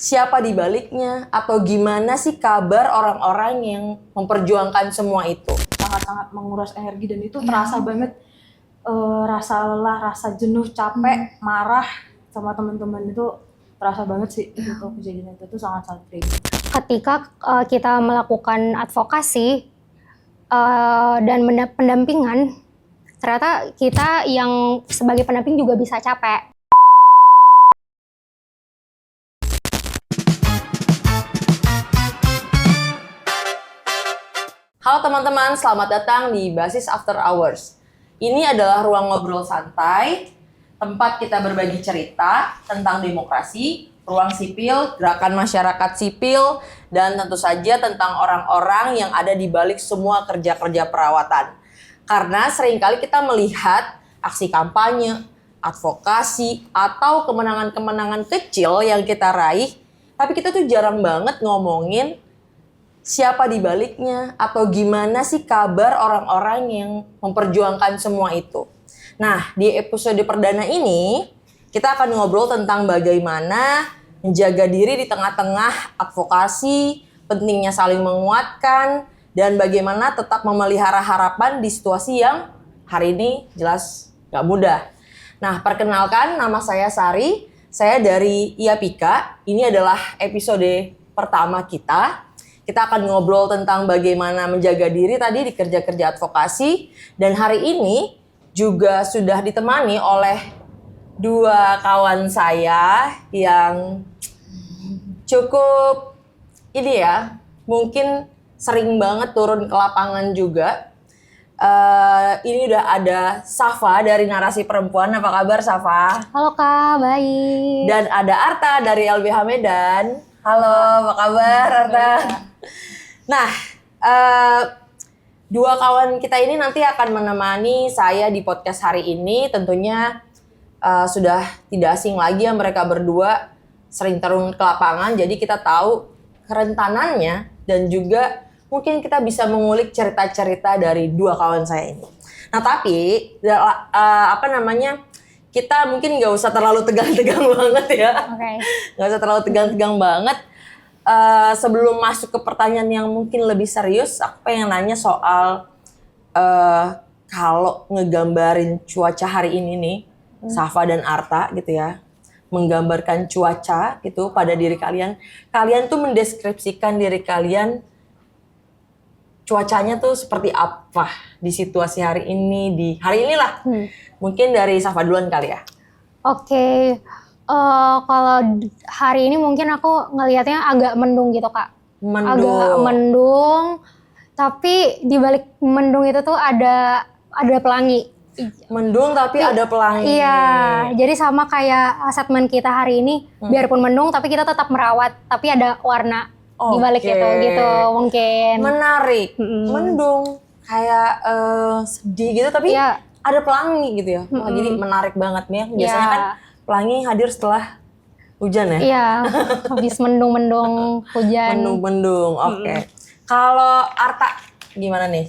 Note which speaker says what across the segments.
Speaker 1: siapa di baliknya atau gimana sih kabar orang-orang yang memperjuangkan semua itu.
Speaker 2: Sangat-sangat menguras energi dan itu terasa banget rasa lelah, rasa jenuh, capek, marah sama teman-teman itu terasa banget sih itu kejadian itu sangat-sangat penting.
Speaker 3: Ketika kita melakukan advokasi dan pendampingan, ternyata kita yang sebagai pendamping juga bisa capek.
Speaker 1: Halo teman-teman, selamat datang di Basis After Hours. Ini adalah ruang ngobrol santai, tempat kita berbagi cerita tentang demokrasi, ruang sipil, gerakan masyarakat sipil, dan tentu saja tentang orang-orang yang ada di balik semua kerja-kerja perawatan. Karena seringkali kita melihat aksi kampanye, advokasi, atau kemenangan-kemenangan kecil yang kita raih, tapi kita tuh jarang banget ngomongin siapa di baliknya atau gimana sih kabar orang-orang yang memperjuangkan semua itu. Nah, di episode perdana ini kita akan ngobrol tentang bagaimana menjaga diri di tengah-tengah advokasi, pentingnya saling menguatkan, dan bagaimana tetap memelihara harapan di situasi yang hari ini jelas gak mudah. Nah, perkenalkan, nama saya Sari, saya dari IAPIKA. Ini adalah episode pertama kita. Kita akan ngobrol tentang bagaimana menjaga diri tadi di kerja-kerja advokasi. Dan hari ini juga sudah ditemani oleh dua kawan saya yang cukup ini ya, mungkin sering banget turun ke lapangan juga. Ini udah ada Safa dari Narasi Perempuan. Apa kabar Safa?
Speaker 3: Halo Kak, baik.
Speaker 1: Dan ada Arta dari LBH Medan. Halo, apa kabar Arta? Nah, dua kawan kita ini nanti akan menemani saya di podcast hari ini. Tentunya sudah tidak asing lagi yang mereka berdua sering turun ke lapangan. Jadi kita tahu kerentanannya dan juga mungkin kita bisa mengulik cerita-cerita dari dua kawan saya ini. Nah tapi kita mungkin nggak usah terlalu tegang-tegang banget ya.
Speaker 3: Okay.
Speaker 1: Nggak usah terlalu tegang-tegang banget. Sebelum masuk ke pertanyaan yang mungkin lebih serius, aku pengen nanya soal kalau ngegambarin cuaca hari ini nih, Safa dan Arta gitu ya, menggambarkan cuaca gitu pada diri kalian. Kalian tuh mendeskripsikan diri kalian, cuacanya tuh seperti apa di situasi hari ini, di hari inilah. Mungkin dari Safa duluan kali ya.
Speaker 3: Oke. Kalau hari ini mungkin aku ngelihatnya agak mendung gitu Kak. Agak mendung, tapi di balik mendung itu tuh ada pelangi.
Speaker 1: Mendung tapi ada pelangi.
Speaker 3: Iya, jadi sama kayak statement kita hari ini, biarpun mendung tapi kita tetap merawat, tapi ada warna di balik itu gitu mungkin.
Speaker 1: Menarik. Mendung kayak sedih gitu tapi ada pelangi gitu ya. Jadi menarik banget nih. Biasanya kan pelangi hadir setelah hujan ya?
Speaker 3: Iya, habis mendung-mendung hujan.
Speaker 1: Mendung-mendung, oke. Kalau Arta gimana nih?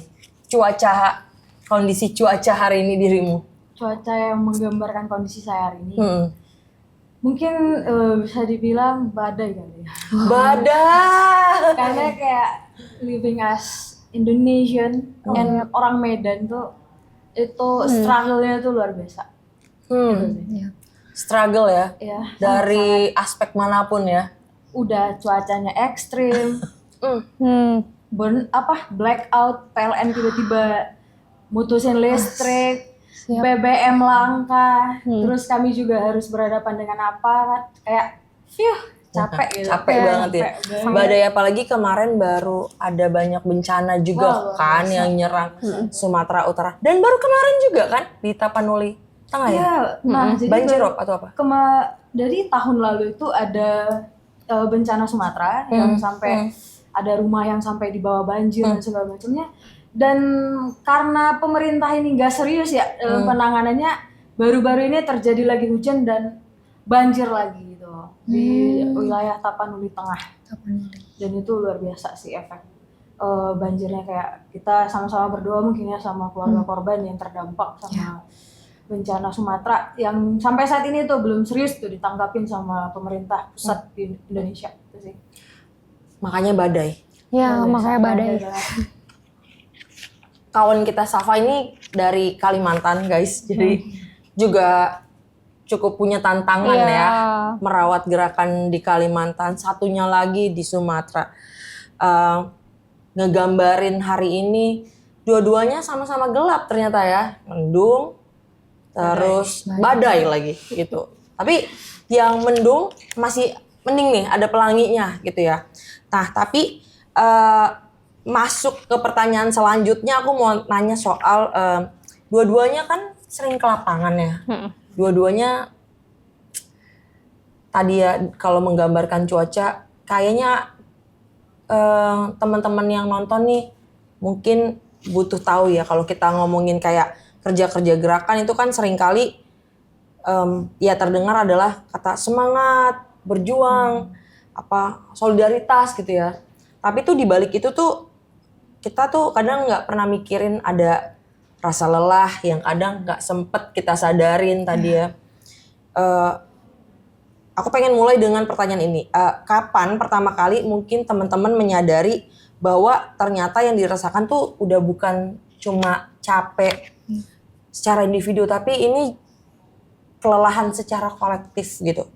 Speaker 1: Kondisi cuaca hari ini dirimu?
Speaker 2: Cuaca yang menggambarkan kondisi saya hari ini mungkin bisa dibilang badai kali ya.
Speaker 1: Badai!
Speaker 2: Karena kayak living as Indonesian and orang Medan tuh itu struggle-nya tuh luar biasa. Gitu sih.
Speaker 1: Struggle ya?
Speaker 2: Iya.
Speaker 1: Dari aspek manapun ya?
Speaker 2: Udah cuacanya ekstrim, blackout, PLN tiba-tiba mutusin listrik, BBM langka, terus kami juga harus berhadapan dengan aparat, kayak capek gitu.
Speaker 1: Capek banget ya. Badai apalagi kemarin baru ada banyak bencana juga yang nyerang Sumatera Utara. Dan baru kemarin juga kan di Tapanuli Tengah ya?
Speaker 2: Nah, jadi
Speaker 1: banjirop atau apa?
Speaker 2: Dari tahun lalu itu ada bencana Sumatera yang sampai ada rumah yang sampai di bawah banjir dan segala macamnya. Dan karena pemerintah ini nggak serius ya dalam penanganannya, baru-baru ini terjadi lagi hujan dan banjir lagi gitu di wilayah Tapanuli Tengah. Dan itu luar biasa sih efek banjirnya, kayak kita sama-sama berdoa mungkin ya sama keluarga korban yang terdampak sama bencana Sumatera yang sampai saat ini tuh belum serius tuh ditanggapin sama pemerintah pusat di Indonesia itu sih.
Speaker 1: Makanya badai.
Speaker 3: Ya, makanya badai.
Speaker 1: Kawan kita Safa ini dari Kalimantan guys, jadi juga cukup punya tantangan
Speaker 3: Iya.
Speaker 1: ya merawat gerakan di Kalimantan. Satunya lagi di Sumatera. Ngegambarin hari ini dua-duanya sama-sama gelap ternyata ya, mendung terus badai lagi gitu. Tapi yang mendung masih mending nih, ada pelanginya gitu ya. Nah tapi masuk ke pertanyaan selanjutnya, aku mau nanya soal dua-duanya kan sering ke lapangan ya. Dua-duanya tadi ya kalau menggambarkan cuaca, kayaknya teman-teman yang nonton nih mungkin butuh tahu ya kalau kita ngomongin kayak kerja-kerja gerakan itu kan seringkali ya terdengar adalah kata semangat, berjuang, solidaritas gitu ya. Tapi tuh di balik itu tuh kita tuh kadang nggak pernah mikirin ada rasa lelah yang kadang nggak sempet kita sadarin tadi ya. Aku pengen mulai dengan pertanyaan ini. Kapan pertama kali mungkin teman-teman menyadari bahwa ternyata yang dirasakan tuh udah bukan cuma capek secara individu, tapi ini kelelahan secara kolektif gitu.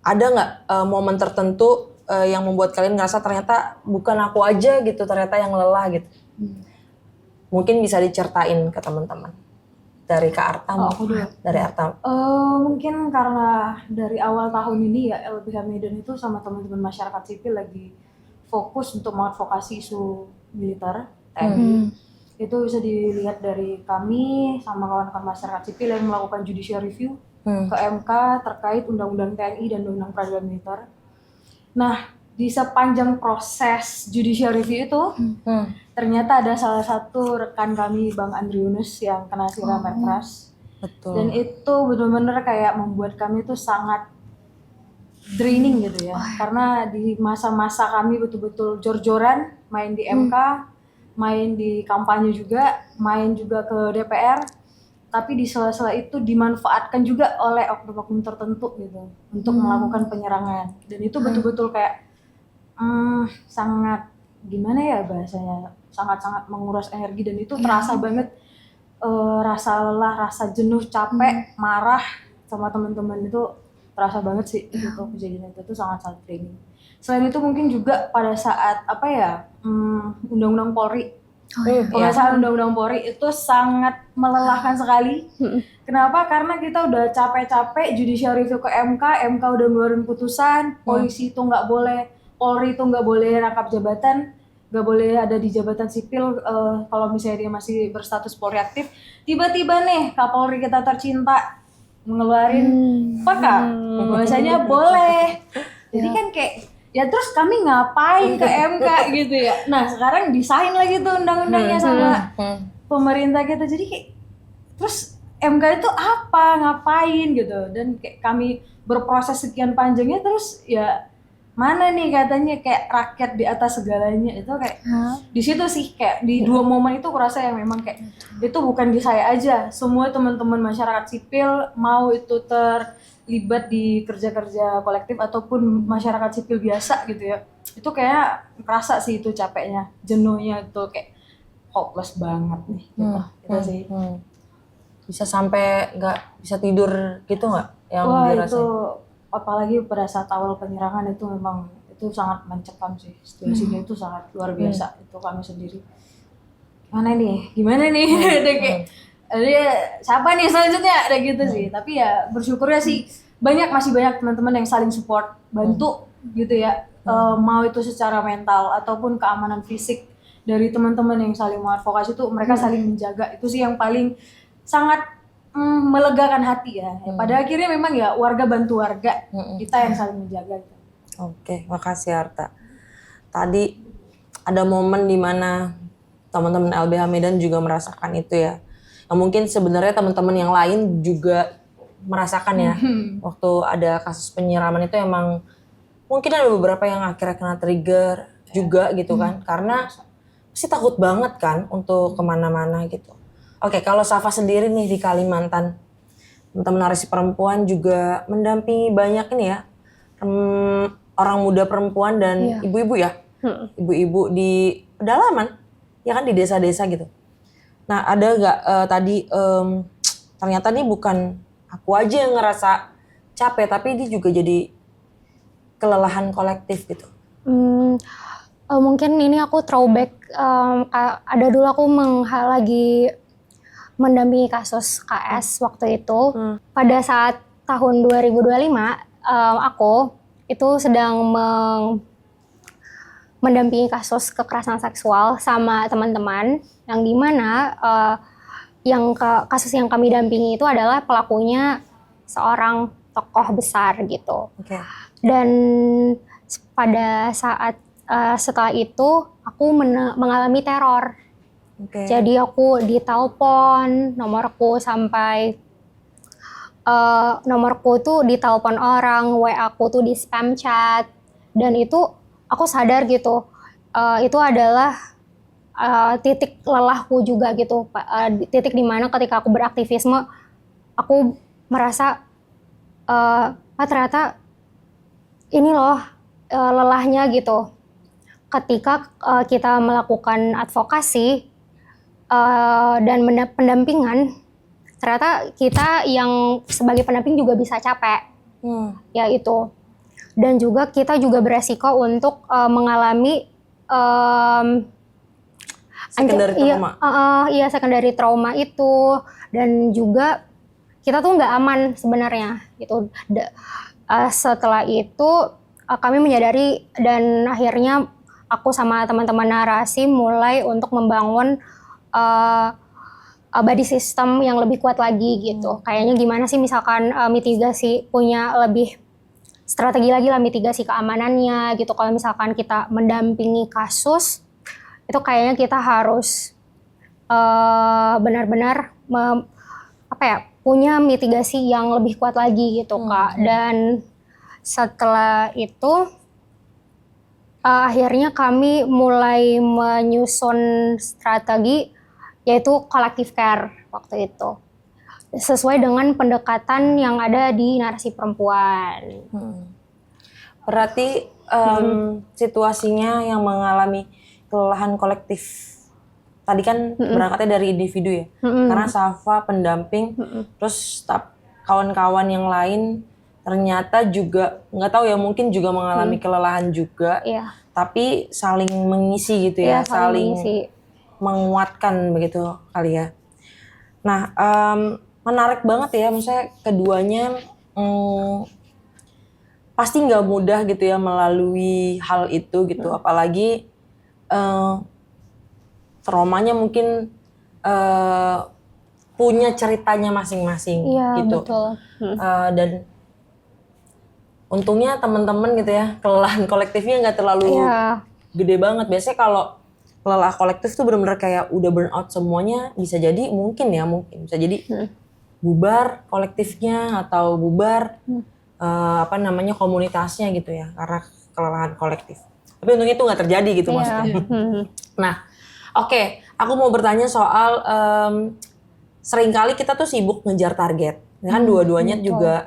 Speaker 1: Ada nggak momen tertentu yang membuat kalian ngerasa ternyata bukan aku aja gitu, ternyata yang lelah gitu? Mungkin bisa diceritain ke teman-teman. Dari Kak Arta,
Speaker 2: aku dulu.
Speaker 1: Dari Arta.
Speaker 2: Mungkin karena dari awal tahun ini ya LBH Medan itu sama teman-teman masyarakat sipil lagi fokus untuk mengadvokasi isu militer TNI. Itu bisa dilihat dari kami sama kawan-kawan masyarakat sipil yang melakukan judicial review ke MK terkait Undang-Undang TNI dan Undang-Undang Peradilan Militer. Nah, di sepanjang proses judicial review itu ternyata ada salah satu rekan kami Bang Andri Yunus yang kena siram air keras.
Speaker 1: Betul.
Speaker 2: Dan itu benar-benar kayak membuat kami itu sangat draining gitu ya. Karena di masa-masa kami betul-betul jor-joran main di MK, main di kampanye juga, main juga ke DPR. Tapi di sela-sela itu dimanfaatkan juga oleh oknum-oknum tertentu gitu untuk melakukan penyerangan. Dan itu betul-betul kayak sangat gimana ya bahasanya, sangat-sangat menguras energi dan itu terasa banget rasa lelah, rasa jenuh, capek, marah sama teman-teman itu terasa banget sih itu kejadian itu sangat-sangat draining. Selain itu mungkin juga pada saat Undang-Undang Polri, pengesahan Undang-Undang Polri itu sangat melelahkan sekali. Kenapa? Karena kita udah capek-capek judicial review ke MK udah ngeluarin putusan, polisi itu nggak boleh, Polri itu nggak boleh rangkap jabatan, nggak boleh ada di jabatan sipil kalau misalnya dia masih berstatus Polri aktif. Tiba-tiba nih Kapolri kita tercinta ngeluarin fakta, bahwasanya boleh. Jadi kan kayak ya terus kami ngapain ke MK gitu ya. Nah sekarang desain lagi tuh undang-undangnya sama pemerintah kita. Jadi kayak terus MK itu apa, ngapain gitu. Dan kayak kami berproses sekian panjangnya terus ya mana nih katanya kayak rakyat di atas segalanya itu kayak di situ sih kayak di dua momen itu kurasa yang memang kayak itu bukan di saya aja, semua teman-teman masyarakat sipil mau itu terlibat di kerja-kerja kolektif ataupun masyarakat sipil biasa gitu ya, itu kayak kerasa sih itu capeknya, jenuhnya itu kayak hopeless banget nih gitu sih.
Speaker 1: Bisa sampai nggak bisa tidur gitu nggak yang dirasain?
Speaker 2: Itu apalagi pada saat awal penyerangan itu memang itu sangat mencekam sih, situasinya itu sangat luar biasa. Itu kami sendiri gimana nih ada kayak siapa nih selanjutnya ada gitu sih. Tapi ya bersyukurnya sih masih banyak teman-teman yang saling support, bantu gitu ya, mau itu secara mental ataupun keamanan fisik dari teman-teman yang saling mengadvokasi itu mereka saling menjaga. Itu sih yang paling sangat melegakan hati ya. Pada akhirnya memang ya warga bantu warga, kita yang saling menjaga gitu.
Speaker 1: Oke, makasih Arta. Tadi ada momen di mana teman-teman LBH Medan juga merasakan itu ya. Yang mungkin sebenarnya teman-teman yang lain juga merasakan ya. Waktu ada kasus penyiraman itu emang mungkin ada beberapa yang akhirnya kena trigger juga gitu kan. Karena pasti takut banget kan untuk kemana-mana gitu. Oke, kalau Safa sendiri nih di Kalimantan, teman-teman narasi perempuan juga mendampingi banyak ini ya, orang muda perempuan dan ibu-ibu ya, ibu-ibu di pedalaman, ya kan di desa-desa gitu. Nah ada nggak tadi ternyata nih bukan aku aja yang ngerasa capek, tapi ini juga jadi kelelahan kolektif gitu.
Speaker 3: Mungkin ini aku throwback, ada dulu aku lagi mendampingi kasus KS waktu itu. Pada saat tahun 2025, aku itu sedang mendampingi kasus kekerasan seksual sama teman-teman, yang dimana kasus yang kami dampingi itu adalah pelakunya seorang tokoh besar gitu.
Speaker 1: Okay.
Speaker 3: Dan pada saat setelah itu aku mengalami teror.
Speaker 1: Okay.
Speaker 3: Jadi aku ditelepon, nomorku tuh ditelepon orang, WA aku tuh di spam chat, dan itu aku sadar gitu, itu adalah titik lelahku juga gitu, titik dimana ketika aku beraktivisme, aku merasa ternyata ini loh lelahnya gitu. Ketika kita melakukan advokasi dan pendampingan, ternyata kita yang sebagai pendamping juga bisa capek, ya itu. Dan juga kita juga beresiko untuk mengalami secondary trauma itu, dan juga kita tuh nggak aman sebenarnya gitu. Setelah itu kami menyadari, dan akhirnya aku sama teman-teman narasi mulai untuk membangun body system yang lebih kuat lagi gitu. Kayaknya gimana sih misalkan mitigasi, punya lebih strategi lagi lah mitigasi keamanannya gitu. Kalau misalkan kita mendampingi kasus, itu kayaknya kita harus benar-benar punya mitigasi yang lebih kuat lagi gitu Kak. Dan setelah itu akhirnya kami mulai menyusun strategi, yaitu collective care waktu itu, sesuai dengan pendekatan yang ada di narasi perempuan.
Speaker 1: Berarti situasinya yang mengalami kelelahan kolektif tadi kan berangkatnya dari individu ya, karena Safa pendamping, terus kawan-kawan yang lain ternyata juga nggak tahu ya, mungkin juga mengalami kelelahan juga, tapi saling mengisi gitu ya, saling menguatkan begitu kali ya. Nah, menarik banget ya, maksudnya keduanya pasti nggak mudah gitu ya melalui hal itu gitu, apalagi traumanya mungkin punya ceritanya masing-masing gitu.
Speaker 3: Betul.
Speaker 1: Dan untungnya teman-teman gitu ya, kelelahan kolektifnya nggak terlalu gede banget. Biasanya kalau lelah kolektif tuh benar-benar kayak udah burn out semuanya, bisa jadi mungkin bisa jadi bubar kolektifnya atau bubar komunitasnya gitu ya, karena kelelahan kolektif. Tapi untungnya itu nggak terjadi gitu maksudnya. Nah, oke, aku mau bertanya soal seringkali kita tuh sibuk ngejar target, kan dua-duanya juga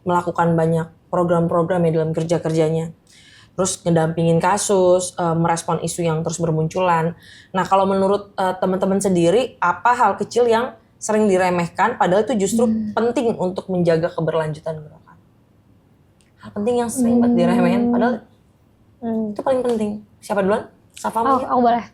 Speaker 1: melakukan banyak program-program ya dalam kerja-kerjanya. Terus ngedampingin kasus, merespon isu yang terus bermunculan. Nah, kalau menurut teman-teman sendiri, apa hal kecil yang sering diremehkan padahal itu justru penting untuk menjaga keberlanjutan gerakan? Hal penting yang sering banget diremehkan padahal itu paling penting. Siapa duluan? Safa mungkin?
Speaker 3: Aku boleh.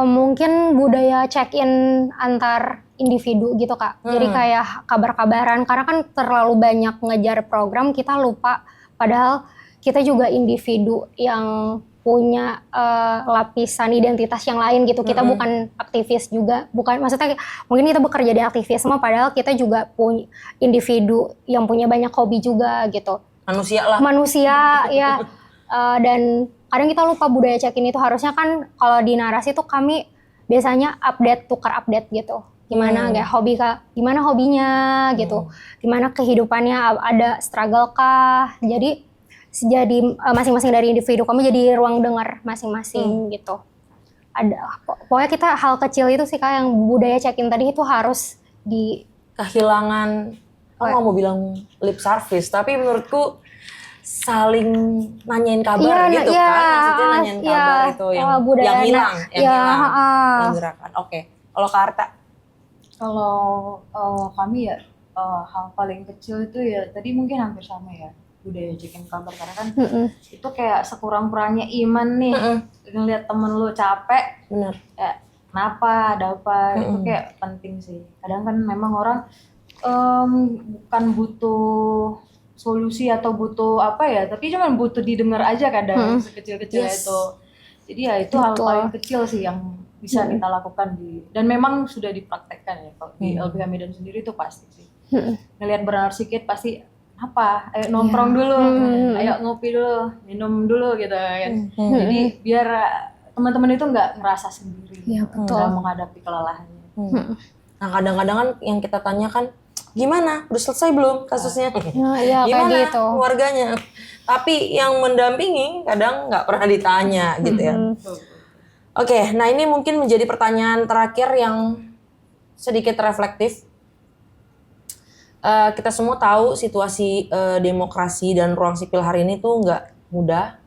Speaker 3: Mungkin budaya check-in antar individu gitu Kak. Jadi kayak kabar-kabaran, karena kan terlalu banyak ngejar program, kita lupa padahal kita juga individu yang punya lapisan identitas yang lain gitu. Kita bukan aktivis juga, maksudnya mungkin kita bekerja di aktivisme padahal kita juga punya individu yang punya banyak hobi juga gitu. Manusia ya. Dan kadang kita lupa budaya check-in itu. Harusnya kan kalau di narasi tuh kami biasanya tukar update gitu. Gimana gimana hobinya gitu. Gimana kehidupannya, ada struggle kah. Jadi masing-masing dari individu kami jadi ruang dengar masing-masing gitu. pokoknya kita hal kecil itu sih Kak, yang budaya check-in tadi itu harus di
Speaker 1: kehilangan, aku nggak mau bilang lip service, tapi menurutku saling nanyain kabar
Speaker 3: Iya,
Speaker 1: gitu
Speaker 3: iya,
Speaker 1: kan, maksudnya nanyain kabar itu yang
Speaker 3: budaya
Speaker 1: yang hilang, yang gerakan. Oke, kalau Kak Arta,
Speaker 2: Kalau kami ya hal paling kecil itu ya tadi mungkin hampir sama ya, budaya check-in kabar, karena kan itu kayak sekurang-kurangnya iman nih ngeliat temen lu capek,
Speaker 1: benar.
Speaker 2: ya kenapa, ada apa, itu kayak penting sih. Kadang kan memang orang bukan butuh solusi atau butuh apa ya, tapi cuma butuh didengar aja kadang sekecil-kecil itu. Jadi ya itu hal paling kecil sih yang bisa kita lakukan dan memang sudah dipraktekkan ya kalau di LBH Medan sendiri itu pasti sih. Ngelihat burnout sedikit pasti apa, ayo nongkrong dulu, ayo ngopi dulu, minum dulu gitu kan. Jadi biar teman-teman itu nggak ngerasa sendiri dalam menghadapi kelelahannya.
Speaker 1: Nah kadang-kadang kan yang kita tanyakan, gimana? Udah selesai belum kasusnya?
Speaker 3: Iya,
Speaker 1: Gimana
Speaker 3: kayak gitu.
Speaker 1: keluarganya? Tapi yang mendampingi kadang nggak pernah ditanya gitu ya. Oke, nah ini mungkin menjadi pertanyaan terakhir yang sedikit reflektif. Kita semua tahu situasi demokrasi dan ruang sipil hari ini tuh nggak mudah.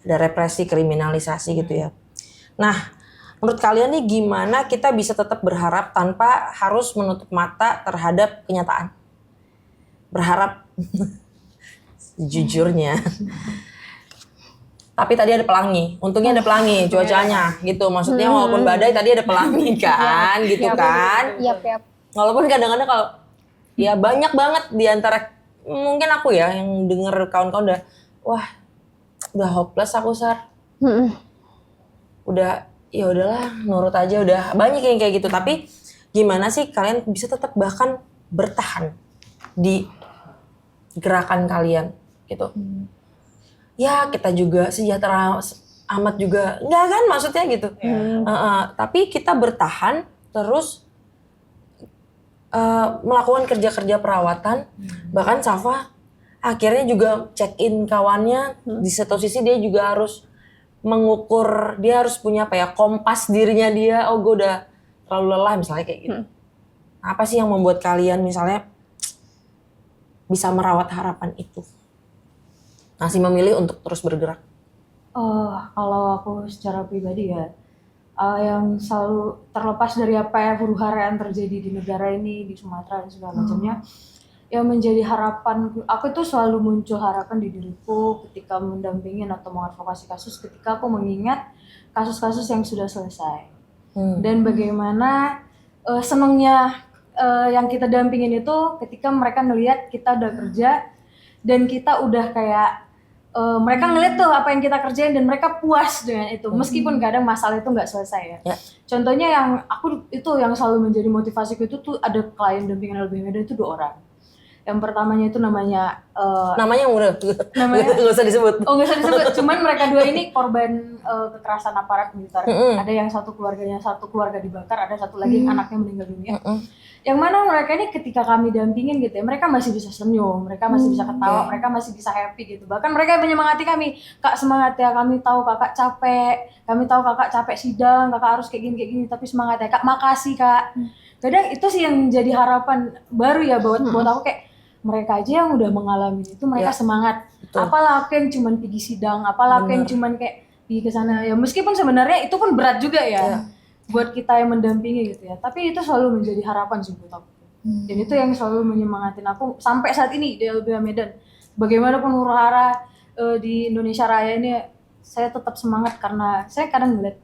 Speaker 1: Ada represi, kriminalisasi gitu ya. Nah, menurut kalian nih gimana kita bisa tetap berharap tanpa harus menutup mata terhadap kenyataan? Berharap sejujurnya. Tapi tadi ada pelangi, untungnya ada pelangi cuacanya gitu. Maksudnya walaupun badai tadi ada pelangi kan, gitu kan.
Speaker 3: Yap.
Speaker 1: Walaupun kadang-kadang kalau ya banyak banget di antara mungkin aku ya yang denger kawan-kawan udah hopeless aku Sar. Udah ya udahlah nurut aja, udah banyak yang kayak gitu. Tapi gimana sih kalian bisa tetap bahkan bertahan di gerakan kalian gitu? Ya kita juga sejahtera amat juga enggak kan maksudnya gitu. Tapi kita bertahan terus melakukan kerja-kerja perawatan. Bahkan Safa akhirnya juga check-in kawannya, di satu sisi dia juga harus mengukur, dia harus punya apa ya, kompas dirinya dia, oh gue udah terlalu lelah misalnya kayak gitu. Apa sih yang membuat kalian misalnya bisa merawat harapan itu? Masih memilih untuk terus bergerak?
Speaker 2: Kalau aku secara pribadi ya, yang selalu terlepas dari apa ya huru-hara yang terjadi di negara ini, di Sumatera dan segala macamnya, yang menjadi harapan aku itu selalu muncul harapan di diriku ketika mendampingin atau mengadvokasi kasus, ketika aku mengingat kasus-kasus yang sudah selesai dan bagaimana senangnya yang kita dampingin itu ketika mereka ngelihat kita udah kerja dan kita udah kayak mereka ngeliat tuh apa yang kita kerjain dan mereka puas dengan itu meskipun kadang masalah itu nggak selesai ya. Contohnya yang aku itu yang selalu menjadi motivasiku itu tuh ada klien dampingan LBH Medan itu 2 orang. Yang pertamanya itu namanya
Speaker 1: nggak usah disebut.
Speaker 2: Oh nggak usah disebut. Cuman mereka 2 ini korban kekerasan aparat militer. Ada yang satu keluarga dibakar, ada satu lagi anaknya meninggal dunia. Yang mana mereka ini ketika kami dampingin gitu ya, mereka masih bisa senyum, mereka masih bisa ketawa, mereka masih bisa happy gitu. Bahkan mereka menyemangati kami, Kak semangat ya, kami tahu kakak capek, kami tahu kakak capek sidang, kakak harus kayak gini, tapi semangat ya Kak, makasih Kak. Kadang itu sih yang jadi harapan baru ya buat aku, kayak mereka aja yang udah mengalami itu, mereka semangat. Betul. Apalah aku yang cuman pergi sidang, apalah aku yang cuman kayak pergi ke sana ya, meskipun sebenarnya itu pun berat juga ya. Buat kita yang mendampingi gitu ya, tapi itu selalu menjadi harapan sih buat aku. Dan itu yang selalu menyemangatin aku sampai saat ini di LBH Medan. Bagaimanapun huru-hara di Indonesia Raya ini, saya tetap semangat karena saya kadang ngeliat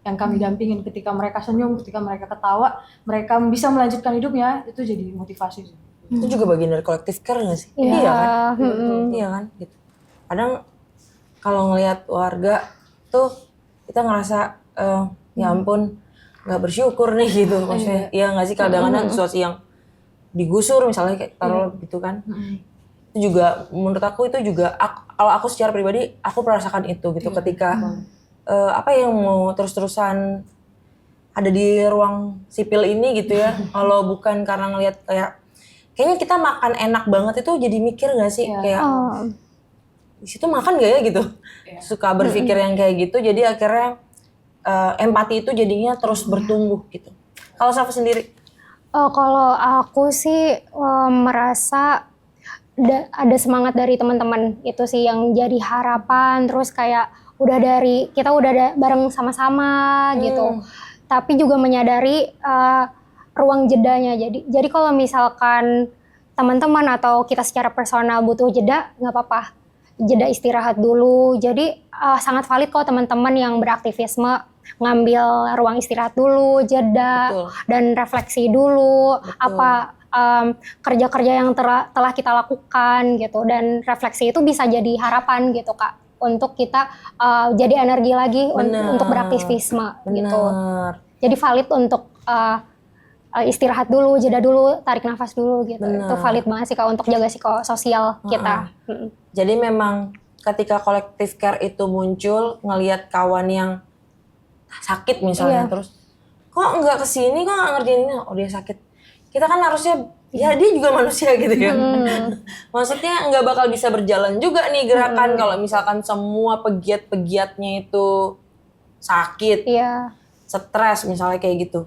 Speaker 2: yang kami dampingin ketika mereka senyum, ketika mereka ketawa, mereka bisa melanjutkan hidupnya, itu jadi motivasi sih.
Speaker 1: Itu juga bagian dari kolektif care nggak sih? Iya kan? Iya kan? Gitu. Kadang kalau ngelihat warga tuh kita ngerasa ya ampun nggak bersyukur nih gitu maksudnya. Iya nggak sih kadang-kadang situasi yang digusur misalnya kayak taruh gitu kan. Itu juga menurut aku itu juga kalau aku secara pribadi aku merasakan itu gitu ketika apa yang mau terus-terusan ada di ruang sipil ini gitu ya. Kalau bukan karena ngelihat kayaknya kita makan enak banget itu jadi mikir nggak sih kayak di situ makan gak ya gitu. Suka berpikir yang kayak gitu, jadi akhirnya empati itu jadinya terus bertumbuh gitu. Kalau Safa sendiri?
Speaker 3: Kalau aku sih merasa ada semangat dari teman-teman itu sih yang jadi harapan, terus kayak kita udah bareng sama-sama gitu. Tapi juga menyadari ruang jedanya. Jadi kalau misalkan teman-teman atau kita secara personal butuh jeda, nggak apa-apa. Jeda istirahat dulu. Jadi sangat valid kok teman-teman yang beraktivisme ngambil ruang istirahat dulu, jeda.
Speaker 1: Betul.
Speaker 3: Dan refleksi dulu.
Speaker 1: Betul.
Speaker 3: Apa kerja-kerja yang telah kita lakukan gitu. Dan refleksi itu bisa jadi harapan gitu Kak. Untuk kita jadi energi lagi untuk beraktivisme gitu. Jadi valid untuk istirahat dulu, jeda dulu, tarik nafas dulu gitu. Itu valid banget sih Kak untuk jaga psikososial kita.
Speaker 1: Jadi memang ketika collective care itu muncul, ngelihat kawan yang sakit misalnya, terus kok nggak kesini, kok nggak ngerjain ini, oh dia sakit. Kita kan harusnya, ya dia juga manusia gitu kan. Maksudnya nggak bakal bisa berjalan juga nih gerakan kalau misalkan semua pegiat-pegiatnya itu sakit, stres misalnya kayak gitu.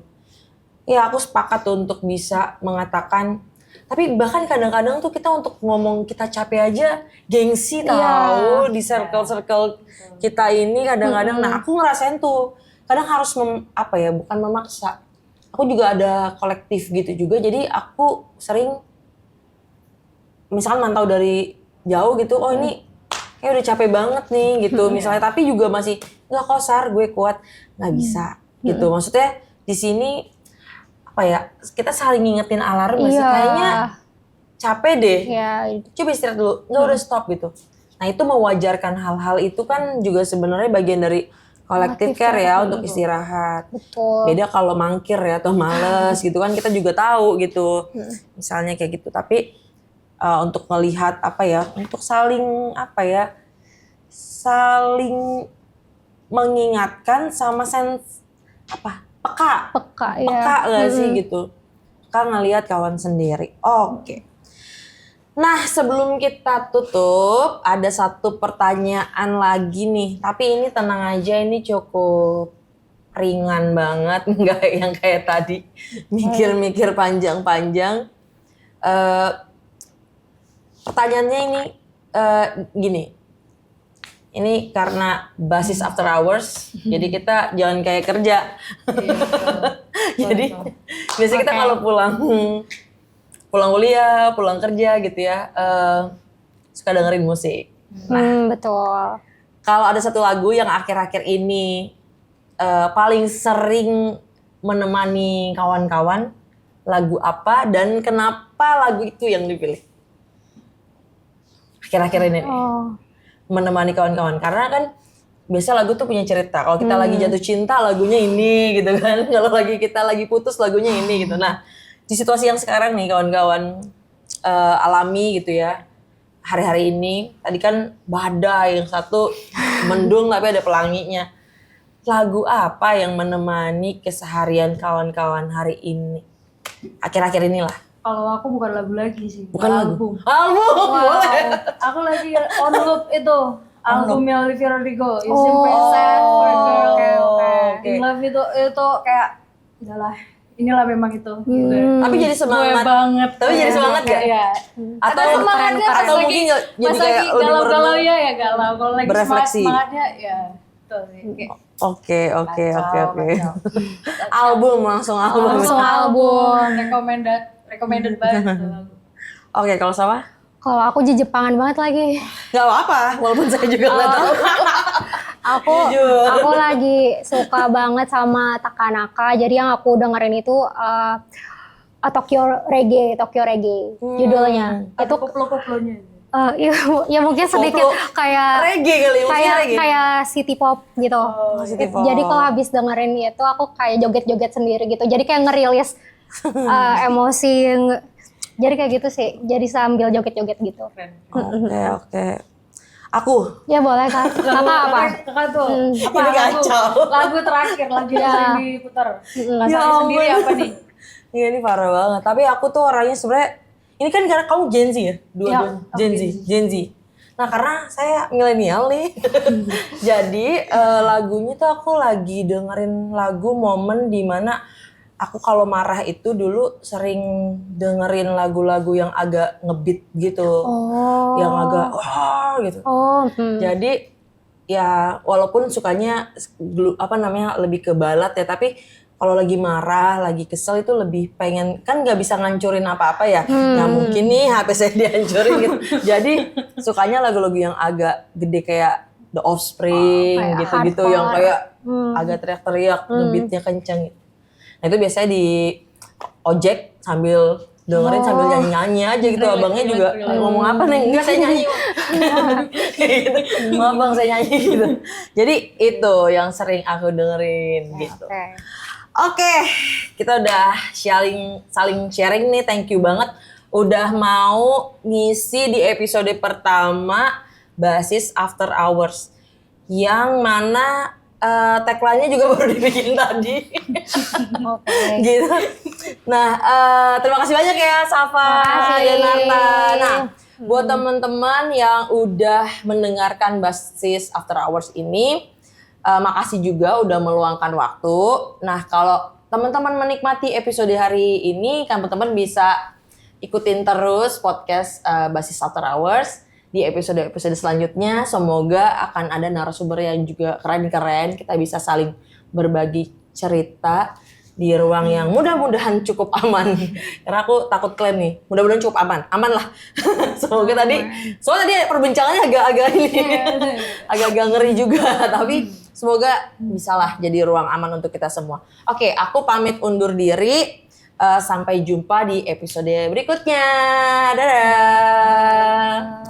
Speaker 1: Ya aku sepakat tuh untuk bisa mengatakan, tapi bahkan kadang-kadang tuh kita untuk ngomong kita capek aja gengsi tahu di circle-circle kita ini kadang-kadang. Nah aku ngerasain tuh kadang harus bukan memaksa. Aku juga ada kolektif gitu juga, jadi aku sering misalkan mantau dari jauh gitu, oh ini kayak udah capek banget nih gitu misalnya, tapi juga masih nggak kosar, gue kuat, nggak bisa gitu. Maksudnya di sini kita saling ngingetin alarm sih, kayaknya capek deh, coba istirahat dulu, nggak udah stop gitu. Nah itu mewajarkan hal-hal itu kan juga sebenarnya bagian dari collective care ya, untuk istirahat.
Speaker 3: Betul.
Speaker 1: Beda kalau mangkir ya atau males gitu kan, kita juga tahu gitu. Misalnya kayak gitu. Tapi untuk melihat untuk saling saling mengingatkan sama peka nggak sih gitu. Peka ngelihat kawan sendiri. Oke. Nah, sebelum kita tutup, ada satu pertanyaan lagi nih. Tapi ini tenang aja, ini cukup ringan banget, nggak yang kayak tadi mikir-mikir panjang-panjang. Pertanyaannya ini gini. Ini karena basis after hours, jadi kita jangan kayak kerja. Jadi biasanya kita kalau pulang kuliah, pulang kerja gitu ya, suka dengerin musik.
Speaker 3: Betul.
Speaker 1: Kalau ada satu lagu yang akhir-akhir ini paling sering menemani kawan-kawan, lagu apa dan kenapa lagu itu yang dipilih? Akhir-akhir ini nih, menemani kawan-kawan. Karena kan biasa lagu tuh punya cerita. Kalau kita lagi jatuh cinta, lagunya ini gitu kan. Kalau kita lagi putus, lagunya ini gitu. Nah, di situasi yang sekarang nih kawan-kawan alami gitu ya, hari-hari ini, tadi kan badai, yang satu mendung tapi ada pelanginya. Lagu apa yang menemani keseharian kawan-kawan hari ini? Akhir-akhir inilah.
Speaker 2: Kalau aku bukan lagu lagi sih,
Speaker 1: bukan
Speaker 2: album.
Speaker 1: Album, boleh.
Speaker 2: Aku lagi on loop itu, albumnya Olivia Rodrigo, You Simply Said for a Girl. In Love itu kayak, udahlah. Inilah memang itu.
Speaker 1: Tapi jadi semangat
Speaker 2: banget.
Speaker 1: Tapi jadi semangat gak?
Speaker 2: Iya.
Speaker 1: Atau
Speaker 2: semangatnya
Speaker 1: atau mungkin jadi kayak
Speaker 2: galau-galau ya galau. Kalau lagi
Speaker 1: berefleksi.
Speaker 2: semangatnya ya itu sih.
Speaker 1: Oke. Album langsung album.
Speaker 2: Recommended banget itu lagu.
Speaker 1: Oke, kalau sama?
Speaker 3: Kalau aku Jepangan banget lagi.
Speaker 1: Gak apa-apa, walaupun saya juga nggak tahu.
Speaker 3: Aku lagi suka banget sama Takanaka. Jadi yang aku dengerin itu Tokyo Reggae judulnya.
Speaker 2: Itu koplo-koplonya.
Speaker 3: Ya mungkin sedikit kayak
Speaker 1: reggae kali,
Speaker 3: kayak city pop gitu.
Speaker 1: City pop.
Speaker 3: Jadi kalau habis dengerin itu aku kayak joget-joget sendiri gitu. Jadi kayak ngerilis emosi. Jadi kayak gitu sih. Jadi sambil joget-joget gitu.
Speaker 1: Oke. Aku?
Speaker 3: Ya boleh Kak. Apa?
Speaker 2: Kakak tuh, lagu terakhir, lagu yang sering diputar. Sendiri apa nih?
Speaker 1: Iya ini parah banget. Tapi aku tuh orangnya sebenarnya, ini kan karena kamu Gen Z ya? Dua Gen Z. Nah karena saya milenial nih, jadi lagunya tuh aku lagi dengerin lagu momen dimana aku kalau marah itu dulu sering dengerin lagu-lagu yang agak ngebeat gitu, yang agak wah gitu. Jadi ya walaupun sukanya lebih ke ballad ya, tapi kalau lagi marah, lagi kesel itu lebih pengen, kan nggak bisa ngancurin apa-apa ya. Nggak mungkin nih HP saya dihancurin gitu. Jadi sukanya lagu-lagu yang agak gede kayak The Offspring
Speaker 3: kayak
Speaker 1: gitu-gitu
Speaker 3: hardcore.
Speaker 1: yang kayak agak teriak-teriak, ngebeatnya kenceng. Nah itu biasanya di ojek sambil dengerin sambil nyanyi-nyanyi aja gitu. Abangnya juga ngomong apa nih? Enggak, saya nyanyi. Gitu. Maaf bang, saya nyanyi gitu. Jadi itu yang sering aku dengerin gitu. Oke, kita udah saling sharing nih. Thank you banget udah mau ngisi di episode pertama Basis After Hours. Yang mana tagline-nya juga baru dibikin tadi. Gitu. Nah, terima kasih banyak ya Safa dan Narta. Nah, buat teman-teman yang udah mendengarkan Basis After Hours ini, makasih juga udah meluangkan waktu. Nah, kalau teman-teman menikmati episode hari ini, kan teman-teman bisa ikutin terus podcast Basis After Hours di episode-episode selanjutnya. Semoga akan ada narasumber yang juga keren-keren. Kita bisa saling berbagi cerita di ruang yang mudah-mudahan cukup aman. Karena aku takut klaim nih, mudah-mudahan cukup aman. Aman lah. Soalnya tadi perbincangannya agak-agak agak-agak ngeri juga. Tapi semoga bisalah jadi ruang aman untuk kita semua. Oke, aku pamit undur diri. Sampai jumpa di episode berikutnya. Dadah.